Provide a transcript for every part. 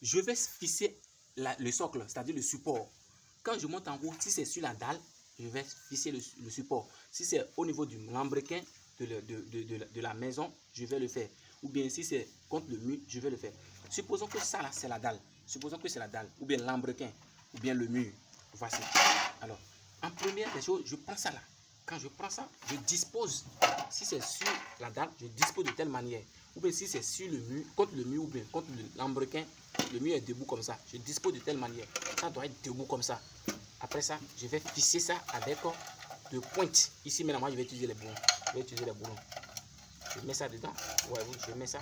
je vais fixer le socle, c'est-à-dire le support. Quand je monte en haut, si c'est sur la dalle, je vais fixer le support. Si c'est au niveau du lambrequin de la maison, je vais le faire. Ou bien si c'est contre le mur, je vais le faire. Supposons que ça là, c'est la dalle. Supposons que c'est la dalle, ou bien lambrequin, ou bien le mur. Voici. Alors, en première des choses, je prends ça là. Quand je prends ça, je dispose. Si c'est sur la dalle, je dispose de telle manière. Ou bien si c'est sur le mur, contre le mur ou bien contre le lambrequin, le mur est debout comme ça. Je dispose de telle manière. Ça doit être debout comme ça. Après ça, je vais fixer ça avec de pointe. Ici maintenant, moi, je vais utiliser les boulons. Je vais utiliser les boulons. Je mets ça dedans. Ouais, oui, je mets ça.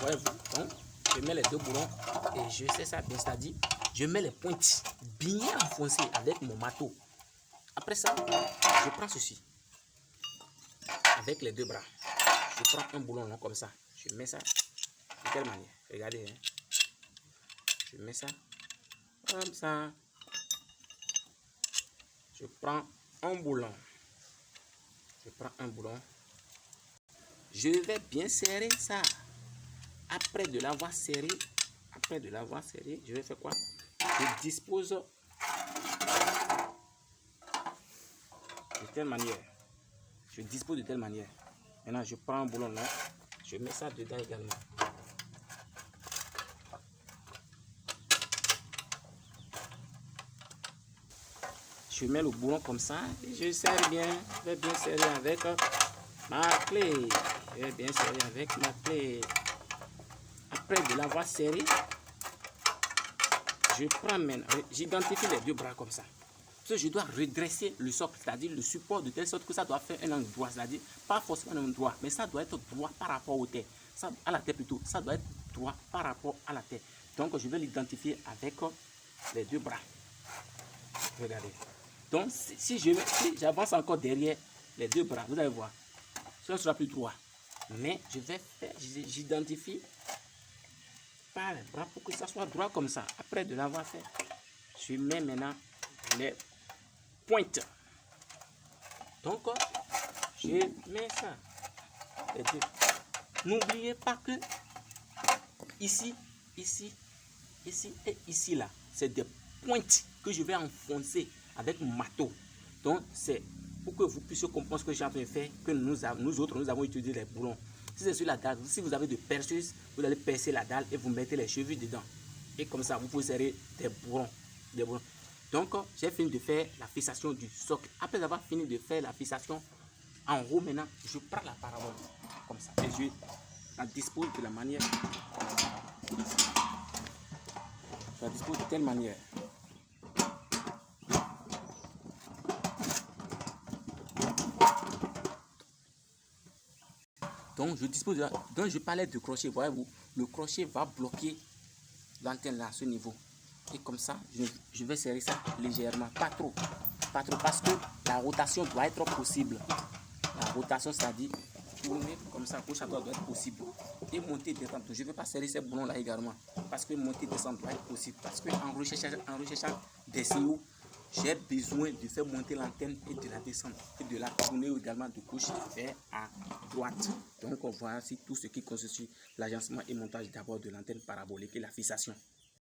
Ouais, donc, je mets les deux boulons et je sais ça bien, c'est-à-dire, je mets les pointes bien enfoncées avec mon marteau. Après ça, je prends ceci avec les deux bras. Je prends un boulon long comme ça. Je mets ça de telle manière. Regardez, hein. Je mets ça comme ça. Je prends un boulon. Je prends un boulon. Je vais bien serrer ça. Après de l'avoir serré, je vais faire quoi? Je dispose de telle manière. Je dispose de telle manière. Maintenant, je prends un boulon là. Je mets ça dedans également. Je mets le boulon comme ça et je serre bien. Je vais bien serrer avec ma clé. Je vais bien serrer avec ma clé. Après de l'avoir serré, je prends maintenant, j'identifie les deux bras comme ça. Parce que je dois redresser le socle, c'est-à-dire le support de telle sorte que ça doit faire un angle droit, c'est-à-dire pas forcément un angle droit, mais ça doit être droit par rapport au terre. Ça, à la terre plutôt, ça doit être droit par rapport à la terre. Donc je vais l'identifier avec les deux bras. Regardez. Donc si j'avance encore derrière les deux bras, vous allez voir, ça sera plus droit. Mais je vais faire, j'identifie par les bras pour que ça soit droit comme ça. Après de l'avoir fait, je mets maintenant les pointes. Donc, je mets ça. N'oubliez pas que ici et ici là, c'est des pointes que je vais enfoncer avec mon marteau. Donc, c'est pour que vous puissiez comprendre ce que j'ai en train de faire, que nous autres, nous avons utilisé les boulons. Si c'est sur la dalle, si vous avez de perceuse, vous allez percer la dalle et vous mettez les cheveux dedans. Et comme ça, vous pouvez serrer des boulons. Donc, j'ai fini de faire la fixation du socle. Après avoir fini de faire la fixation, en haut maintenant, je prends la parabole comme ça et je la dispose de la manière. Je la dispose de telle manière. Donc, je dispose de la... Donc, je parlais de crochet. Voyez-vous, le crochet va bloquer l'antenne là à ce niveau. Et comme ça, je vais serrer ça légèrement. Pas trop, parce que la rotation doit être possible. La rotation, c'est-à-dire tourner comme ça, gauche à droite doit être possible. Et monter, descendre. Je ne vais pas serrer ces boulons là également. Parce que monter, descendre doit être possible. Parce qu'en recherchant des signaux, j'ai besoin de faire monter l'antenne et de la descendre. Et de la tourner également de gauche vers à droite. Donc, on voit ainsi tout ce qui constitue l'agencement et montage d'abord de l'antenne parabolique et la fixation.